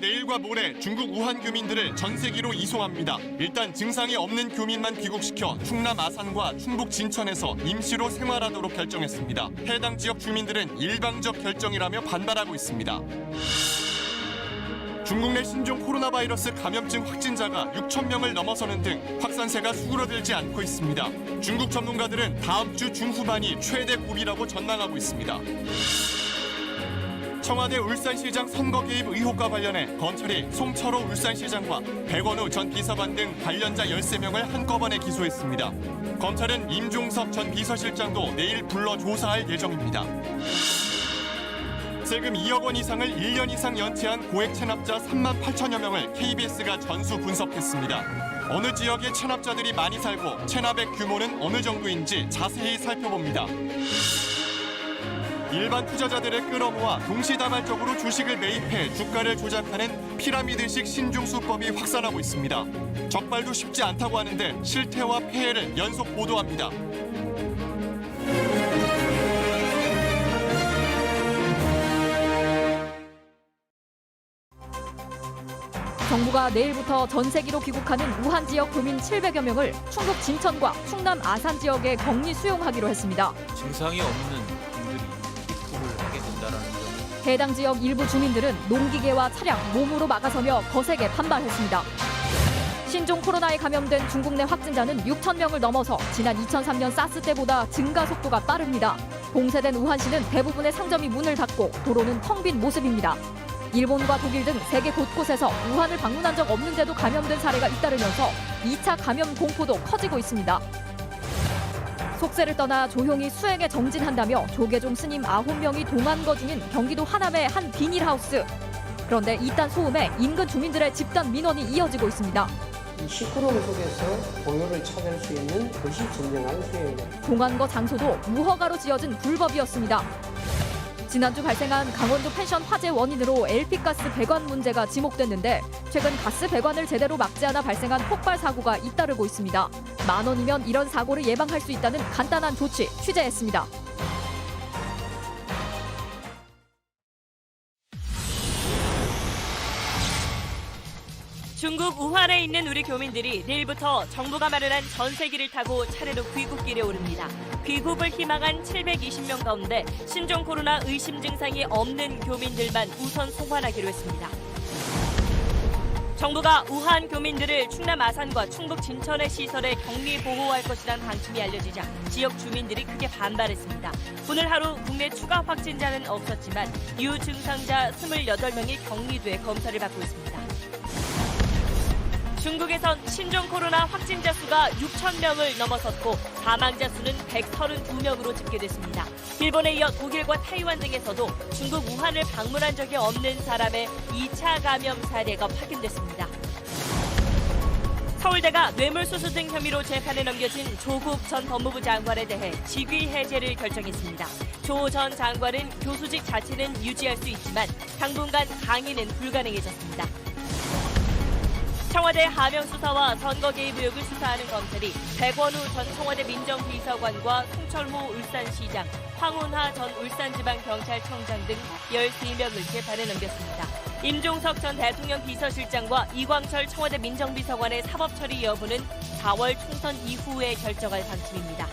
내일과 모레 중국 우한 교민들을 전세기로 이송합니다. 일단 증상이 없는 교민만 귀국시켜 충남 아산과 충북 진천에서 임시로 생활하도록 결정했습니다. 해당 지역 주민들은 일방적 결정이라며 반발하고 있습니다. 중국 내 신종 코로나 바이러스 감염증 확진자가 6천 명을 넘어서는 등 확산세가 수그러들지 않고 있습니다. 중국 전문가들은 다음 주 중후반이 최대 고비라고 전망하고 있습니다. 청와대 울산시장 선거 개입 의혹과 관련해 검찰이 송철호 울산시장과 백원우 전 비서관 등 관련자 13명을 한꺼번에 기소했습니다. 검찰은 임종석 전 비서실장도 내일 불러 조사할 예정입니다. 세금 2억 원 이상을 1년 이상 연체한 고액 체납자 3만 8천여 명을 KBS가 전수 분석했습니다. 어느 지역에 체납자들이 많이 살고 체납액 규모는 어느 정도인지 자세히 살펴봅니다. 일반 투자자들을 끌어모아 동시다발적으로 주식을 매입해 주가를 조작하는 피라미드식 신중수법이 확산하고 있습니다. 적발도 쉽지 않다고 하는데 실태와 폐해를 연속 보도합니다. 정부가 내일부터 전세기로 귀국하는 우한 지역 교민 700여 명을 충북 진천과 충남 아산 지역에 격리 수용하기로 했습니다. 증상이 없는 분들이 입국을 하게 된다는 점은 해당 지역 일부 주민들은 농기계와 차량, 몸으로 막아서며 거세게 반발했습니다. 신종 코로나에 감염된 중국 내 확진자는 6천 명을 넘어서 지난 2003년 사스 때보다 증가 속도가 빠릅니다. 봉쇄된 우한시는 대부분의 상점이 문을 닫고 도로는 텅 빈 모습입니다. 일본과 독일 등 세계 곳곳에서 우한을 방문한 적 없는데도 감염된 사례가 잇따르면서 2차 감염 공포도 커지고 있습니다. 속세를 떠나 조용히 수행에 정진한다며 조계종 스님 9명이 동안거 중인 경기도 하남의 한 비닐하우스. 그런데 이딴 소음에 인근 주민들의 집단 민원이 이어지고 있습니다. 이 시끄러움 속에서 공효를 찾을 수 있는 것이 진정한 수행입니다. 동안거 장소도 무허가로 지어진 불법이었습니다. 지난주 발생한 강원도 펜션 화재 원인으로 LP가스 배관 문제가 지목됐는데 최근 가스 배관을 제대로 막지 않아 발생한 폭발 사고가 잇따르고 있습니다. 10,000원이면 이런 사고를 예방할 수 있다는 간단한 조치 취재했습니다. 중국 우한에 있는 우리 교민들이 내일부터 정부가 마련한 전세기를 타고 차례로 귀국길에 오릅니다. 귀국을 희망한 720명 가운데 신종 코로나 의심 증상이 없는 교민들만 우선 송환하기로 했습니다. 정부가 우한 교민들을 충남 아산과 충북 진천의 시설에 격리 보호할 것이란 방침이 알려지자 지역 주민들이 크게 반발했습니다. 오늘 하루 국내 추가 확진자는 없었지만 유증상자 28명이 격리돼 검사를 받고 있습니다. 중국에선 신종 코로나 확진자 수가 6천 명을 넘어섰고 사망자 수는 132명으로 집계됐습니다. 일본에 이어 독일과 타이완 등에서도 중국 우한을 방문한 적이 없는 사람의 2차 감염 사례가 확인됐습니다. 서울대가 뇌물수수 등 혐의로 재판에 넘겨진 조국 전 법무부 장관에 대해 직위 해제를 결정했습니다. 조 전 장관은 교수직 자체는 유지할 수 있지만 당분간 강의는 불가능해졌습니다. 청와대 하명수사와 선거 개입 의혹을 수사하는 검찰이 백원우 전 청와대 민정비서관과 송철호 울산시장, 황운하 전 울산지방경찰청장 등 13명을 재판에 넘겼습니다. 임종석 전 대통령 비서실장과 이광철 청와대 민정비서관의 사법처리 여부는 4월 총선 이후에 결정할 방침입니다.